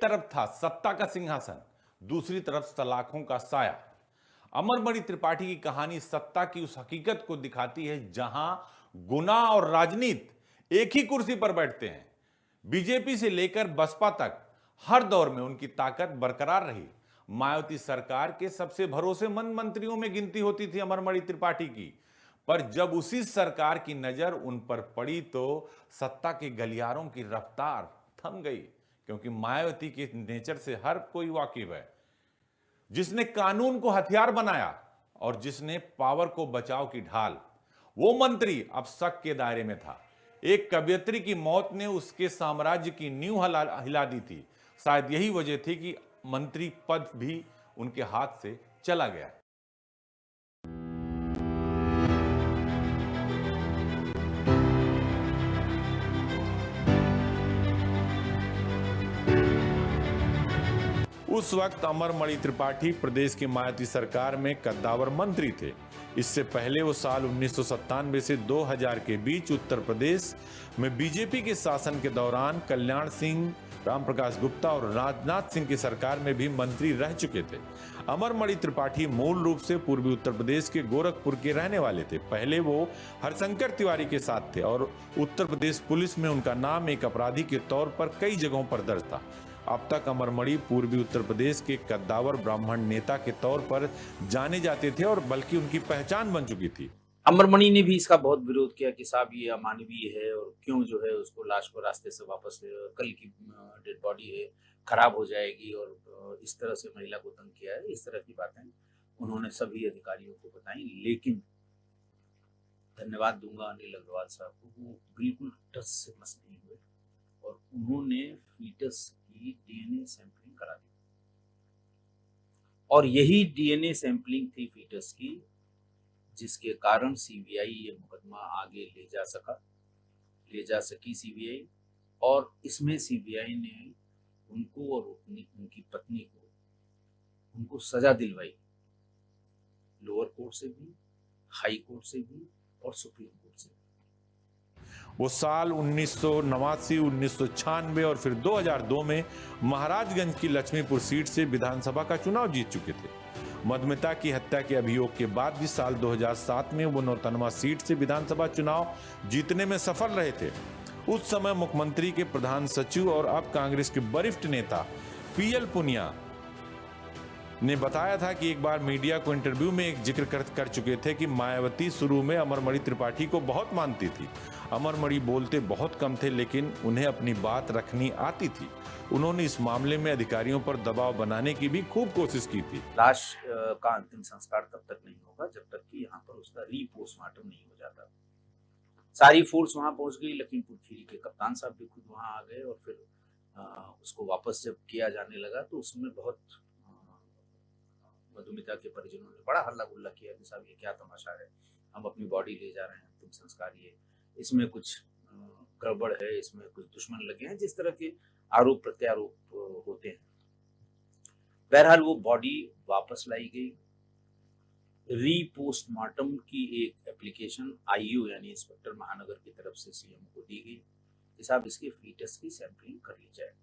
तरफ था सत्ता का सिंहासन, दूसरी तरफ सलाखों का साया। अमरमणि त्रिपाठी की कहानी सत्ता की उस हकीकत को दिखाती है जहां गुनाह और राजनीति एक ही कुर्सी पर बैठते हैं। बीजेपी से लेकर बसपा तक हर दौर में उनकी ताकत बरकरार रही। मायावती सरकार के सबसे भरोसेमंद मंत्रियों में गिनती होती थी अमरमणि त्रिपाठी की। पर जब उसी सरकार की नजर उन पर पड़ी तो सत्ता के गलियारों की रफ्तार थम गई, क्योंकि मायावती के नेचर से हर कोई वाकिफ है। जिसने कानून को हथियार बनाया और जिसने पावर को बचाव की ढाल, वो मंत्री अब शक के दायरे में था। एक कवयित्री की मौत ने उसके साम्राज्य की नींव हिला दी थी। शायद यही वजह थी कि मंत्री पद भी उनके हाथ से चला गया। उस वक्त अमरमणि त्रिपाठी प्रदेश की मायावती सरकार में कद्दावर मंत्री थे। इससे पहले वो साल 1997 से 2000 के बीच उत्तर प्रदेश में बीजेपी के शासन के दौरान कल्याण सिंह, रामप्रकाश गुप्ता और राजनाथ सिंह की सरकार में भी मंत्री रह चुके थे। अमरमणि त्रिपाठी मूल रूप से पूर्वी उत्तर प्रदेश के गोरखपुर के रहने वाले थे। पहले वो हरशंकर तिवारी के साथ थे और उत्तर प्रदेश पुलिस में उनका नाम एक अपराधी के तौर पर कई जगहों पर दर्ज था। अब तक अमरमणि पूर्वी उत्तर प्रदेश के कद्दावर ब्राह्मण नेता के तौर पर जाने जाते थे और बल्कि उनकी पहचान बन चुकी थी। अमरमणि ने भी इसका बहुत विरोध किया कि साहब ये अमानवीय है और क्यों जो है उसको लाश को रास्ते से वापस कल की डेड बॉडी है, खराब हो जाएगी और इस तरह से महिला को तंग किया है। इस तरह की बातें उन्होंने सभी अधिकारियों को बताई, लेकिन धन्यवाद दूंगा अनिल अग्रवाल साहब को, वो बिल्कुल टस से मस नहीं हुए और उन्होंने फीटस की डीएनए सैंपलिंग करा दी। और यही डीएनए सैंपलिंग थी फीटस की जिसके कारण सीबीआई ये मुकदमा आगे ले जा सकी सीबीआई। और इसमें सीबीआई ने उनको और उनकी पत्नी को उनको सजा दिलवाई, लोअर कोर्ट से भी, हाई कोर्ट से भी और सुप्रीम कोर्ट से भी। वो साल 1989, 1996 और फिर 2002 में महाराजगंज की लक्ष्मीपुर सीट से विधानसभा का चुनाव जीत चुके थे। मधुमिता की हत्या के अभियोग के बाद भी साल 2007 में वो नौतनवा सीट से विधानसभा चुनाव जीतने में सफल रहे थे। उस समय मुख्यमंत्री के प्रधान सचिव और अब कांग्रेस के वरिष्ठ नेता पीएल पुनिया ने बताया था कि एक बार मीडिया को इंटरव्यू में एक जिक्र कर चुके थे कि मायावती शुरू में अमरमणि त्रिपाठी को बहुत मानती थी। अमरमणि बोलते बहुत कम थे, लेकिन उन्हें अपनी बात रखनी आती थी। उन्होंने इस मामले में अधिकारियों पर दबाव बनाने की भी खूब कोशिश की थी। लाश का अंतिम संस्कार तब तक नहीं होगा जब तक कि यहाँ पर उसका रीपोस्टमार्टम नहीं हो जाता। सारी फोर्स वहां पहुंच गई, लखीमपुर खीरी के कप्तान साहब भी खुद वहां आ गए और फिर उसको वापस जब किया जाने लगा तो उसमें बहुत मधुमिता के परिजनों ने बड़ा हल्ला गुल्ला किया कि साहब ये क्या तमाशा है, हम अपनी बॉडी ले जा रहे हैं अंतिम संस्कार, ये इसमें कुछ गड़बड़ है, इसमें कुछ दुश्मन लगे हैं, जिस तरह के आरोप प्रत्यारोप होते हैं। बहरहाल वो बॉडी वापस लाई गई। रीपोस्टमार्टम की एक एप्लीकेशन आईयू यानी इंस्पेक्टर महानगर की तरफ से सीएम को दी गई कि साहब इसके फीटस की सैंपलिंग कर ली जाए।